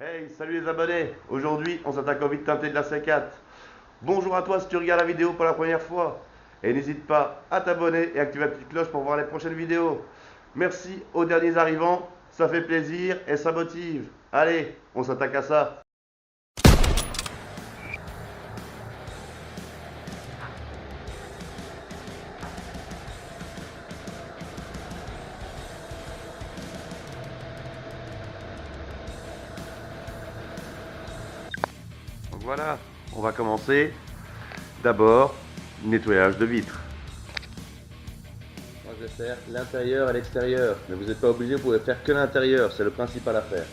Hey, salut les abonnés! Aujourd'hui, on s'attaque au vide teinté de la C4. Bonjour à toi si tu regardes la vidéo pour la première fois. Et n'hésite pas à t'abonner et activer la petite cloche pour voir les prochaines vidéos. Merci aux derniers arrivants, ça fait plaisir et ça motive. Allez, on s'attaque à ça. Donc voilà, on va commencer. D'abord, nettoyage de vitres. Moi, je vais faire l'intérieur et l'extérieur. Mais vous n'êtes pas obligé, vous pouvez faire que l'intérieur. C'est le principal à faire.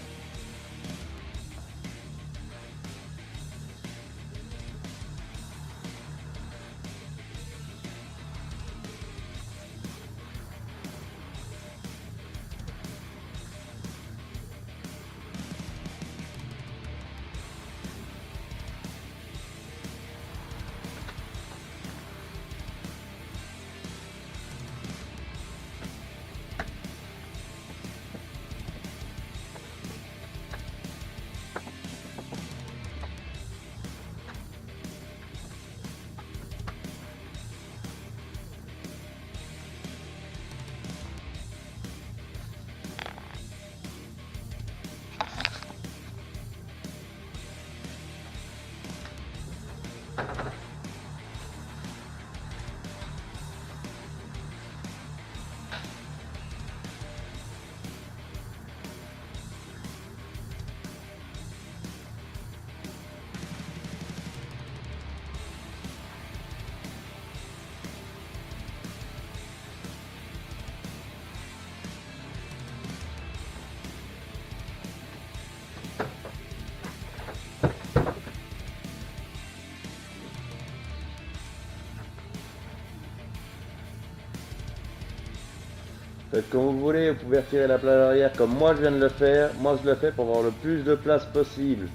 Faites comme vous voulez, vous pouvez retirer la plage arrière comme moi je viens de le faire. Moi je le fais pour avoir le plus de place possible.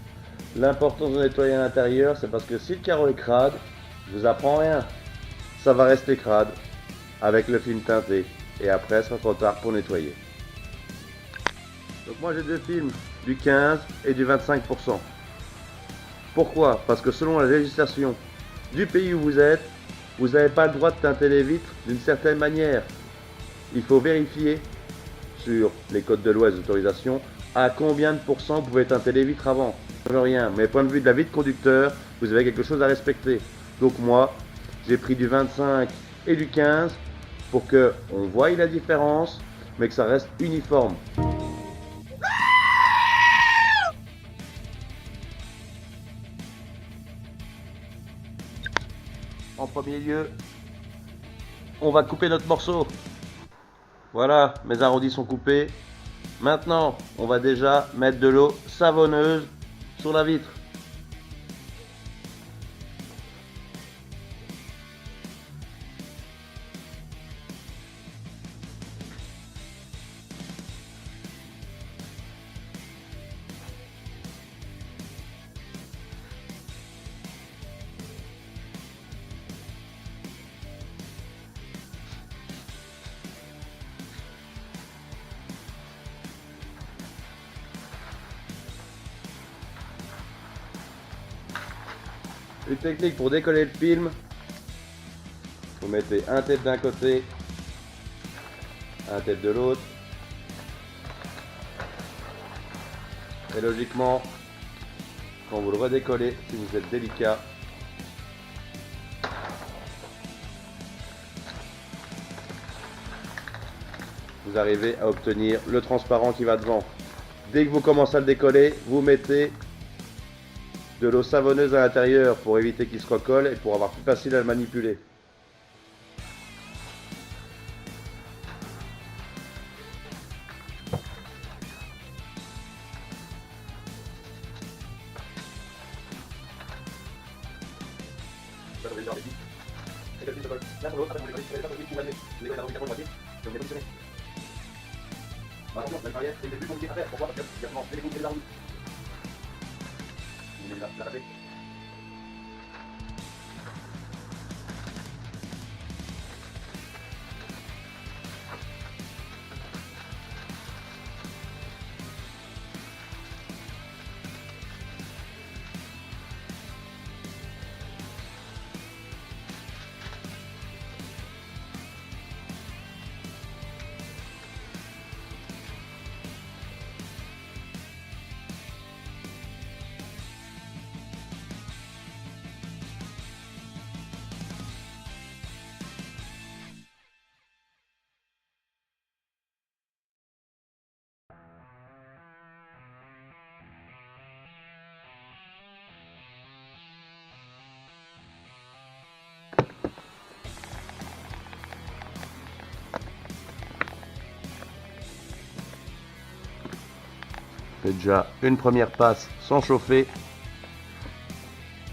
L'importance de nettoyer l'intérieur, c'est parce que si le carreau est crade, je vous apprends rien. Ça va rester crade avec le film teinté. Et après, ce sera trop tard pour nettoyer. Donc moi j'ai deux films, du 15 et du 25%. Pourquoi? Parce que selon la législation du pays où vous êtes, vous n'avez pas le droit de teinter les vitres d'une certaine manière. Il faut vérifier sur les codes de loi et des autorisations à combien de pourcents vous pouvez teinter les vitres avant. Ça ne veut rien, mais point de vue de la vitre conducteur, vous avez quelque chose à respecter. Donc moi, j'ai pris du 25 et du 15 pour que on voie la différence, mais que ça reste uniforme. En premier lieu, on va couper notre morceau. Voilà, mes arrondis sont coupés. Maintenant, on va déjà mettre de l'eau savonneuse sur la vitre. Une technique pour décoller le film. Vous mettez un tape d'un côté, un tape de l'autre. Et logiquement, quand vous le redécollez, si vous êtes délicat, vous arrivez à obtenir le transparent qui va devant. Dès que vous commencez à le décoller, vous mettez de l'eau savonneuse à l'intérieur pour éviter qu'il se recolle et pour avoir plus facile à le manipuler. Faites déjà une première passe sans chauffer,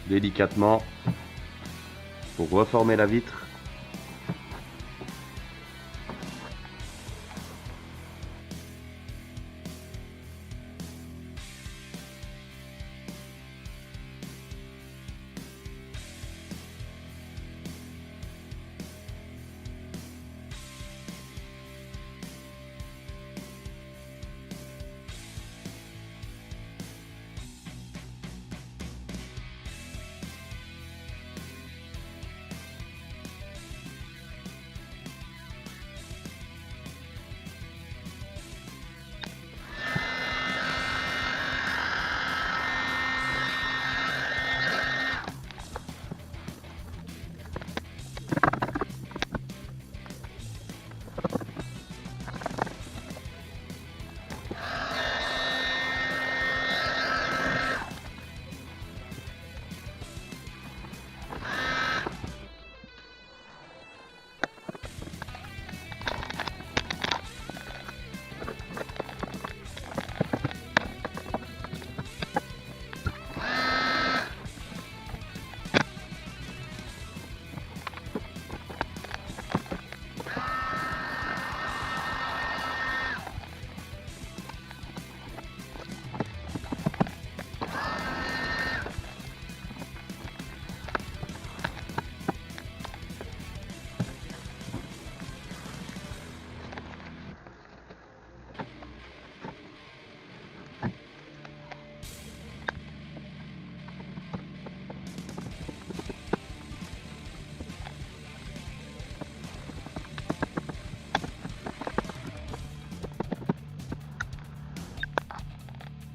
délicatement, pour reformer la vitre.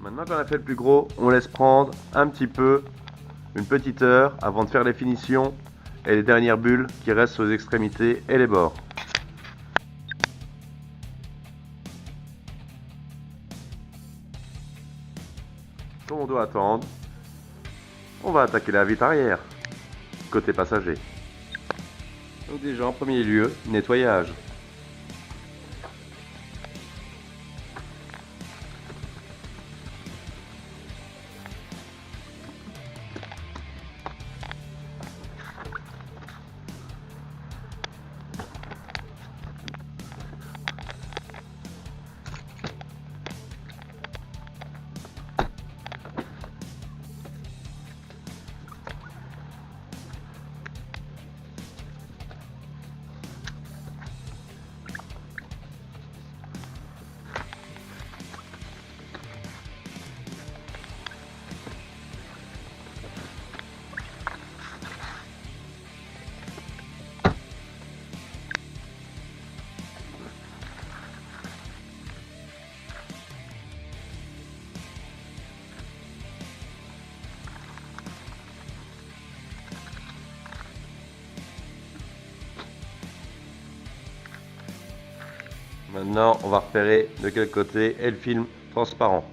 Maintenant qu'on a fait le plus gros, on laisse prendre un petit peu, une petite heure, avant de faire les finitions et les dernières bulles qui restent aux extrémités et les bords. Comme on doit attendre, on va attaquer la vitre arrière, côté passager. Donc déjà en premier lieu, nettoyage. Maintenant, on va repérer de quel côté est le film transparent.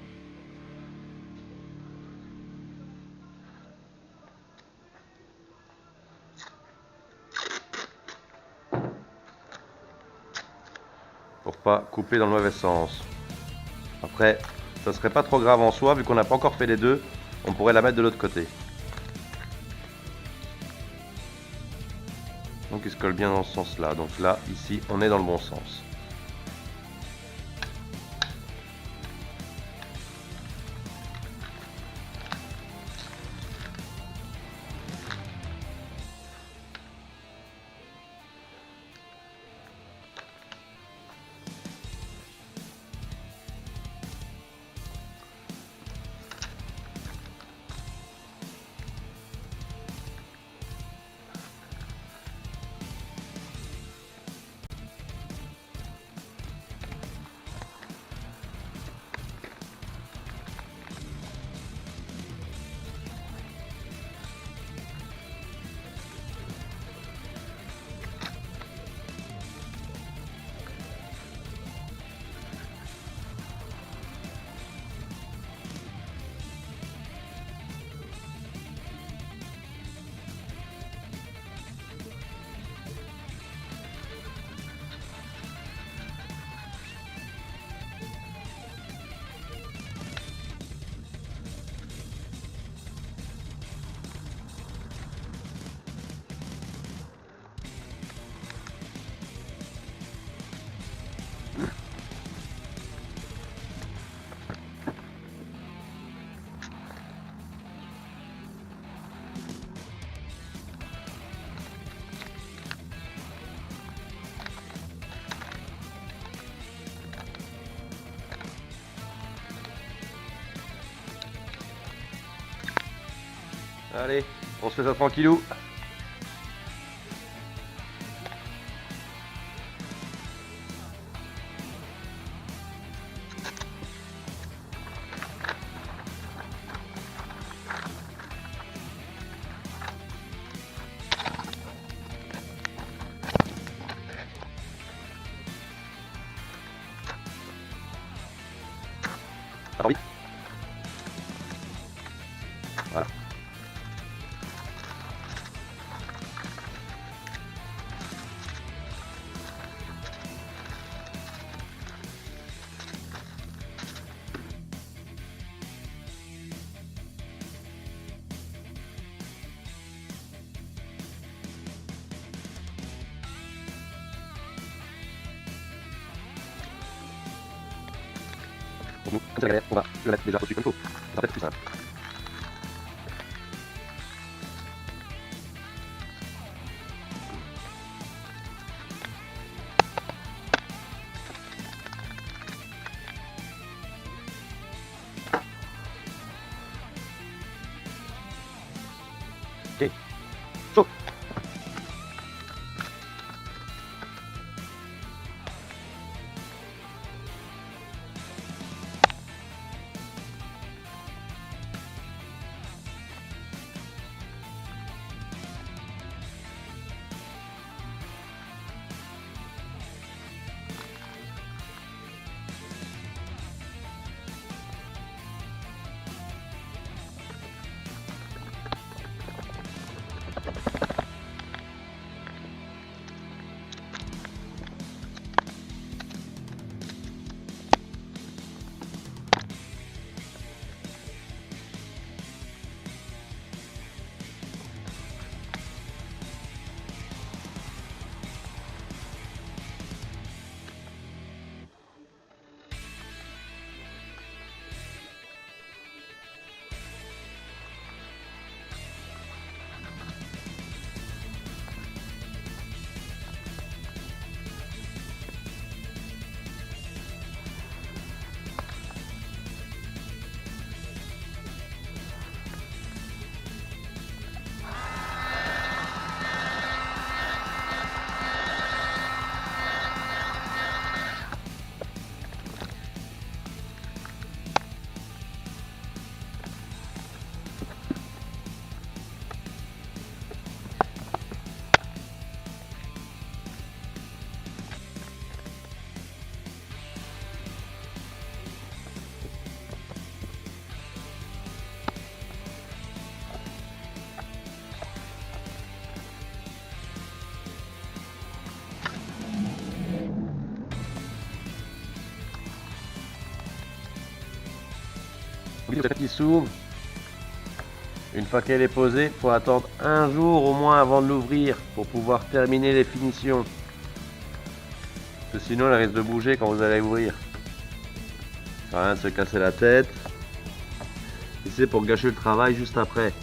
Pour pas couper dans le mauvais sens. Après, ça serait pas trop grave en soi, vu qu'on n'a pas encore fait les deux, on pourrait la mettre de l'autre côté. Donc il se colle bien dans ce sens-là. Donc là, ici, on est dans le bon sens. Allez, on se fait ça tranquillou. Ça va vite. Voilà. Pour nous, comme c'est la galère, on va le mettre déjà au-dessus comme il faut. Ça va être plus simple. Ok. Chaud. Oublie qui s'ouvre. Une fois qu'elle est posée, il faut attendre un jour au moins avant de l'ouvrir pour pouvoir terminer les finitions. Parce que sinon elle risque de bouger quand vous allez ouvrir. Ça sert à rien de se casser la tête. Et c'est pour gâcher le travail juste après.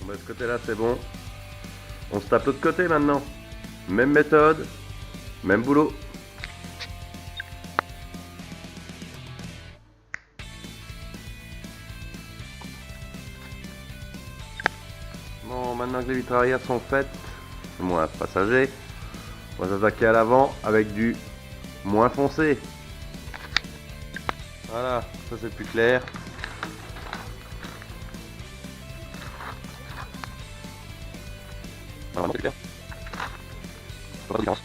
De ce côté là c'est bon. On se tape l'autre côté maintenant. Même méthode, même boulot. Bon, maintenant que les vitres arrière sont faites, moins passager, on va s'attaquer à l'avant avec du moins foncé. Voilà, ça c'est plus clair. Vraiment c'est clair. Pas de différence.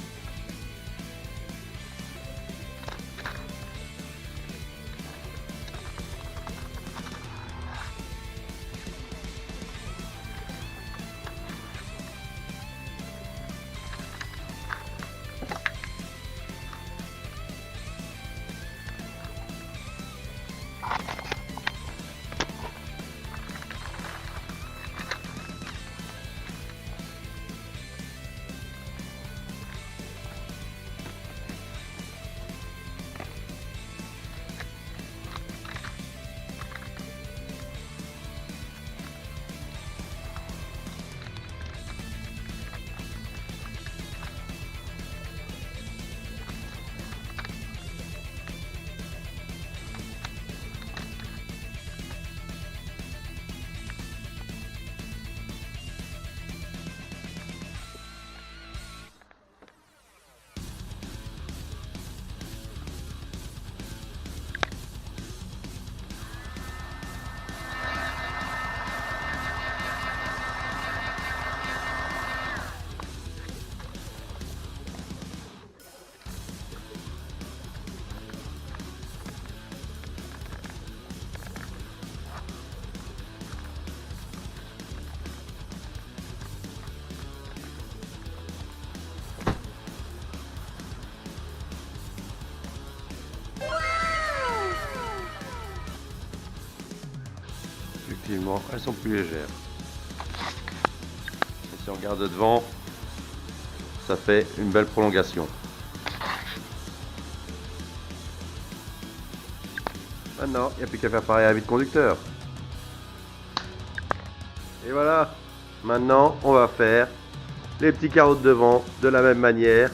finalement, elles sont plus légères. Et si on regarde devant, ça fait une belle prolongation. Maintenant, il n'y a plus qu'à faire pareil à la vide conducteur. Et voilà. Maintenant, on va faire les petits carreaux de devant de la même manière.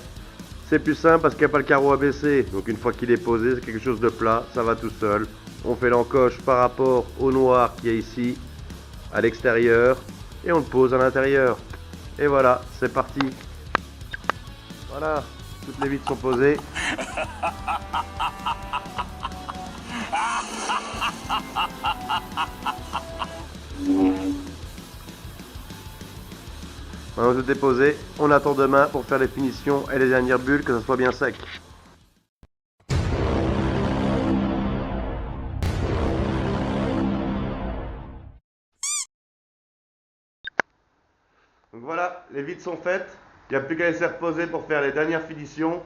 C'est plus simple parce qu'il n'y a pas le carreau à baisser. Donc une fois qu'il est posé, c'est quelque chose de plat, ça va tout seul. On fait l'encoche par rapport au noir qui est ici, à l'extérieur, et on le pose à l'intérieur. Et voilà, c'est parti. Voilà, toutes les vitres sont posées. Maintenant tout est posé, on attend demain pour faire les finitions et les dernières bulles, que ça soit bien sec. Donc voilà, les vitres sont faites, il n'y a plus qu'à laisser reposer pour faire les dernières finitions.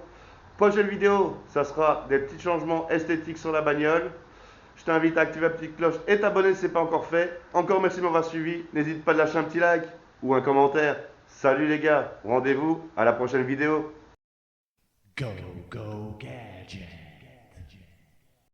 Prochaine vidéo, ça sera des petits changements esthétiques sur la bagnole. Je t'invite à activer la petite cloche et t'abonner si ce n'est pas encore fait. Encore merci de m'avoir suivi, n'hésite pas à lâcher un petit like ou un commentaire. Salut les gars, rendez-vous à la prochaine vidéo. Go, go, gadget.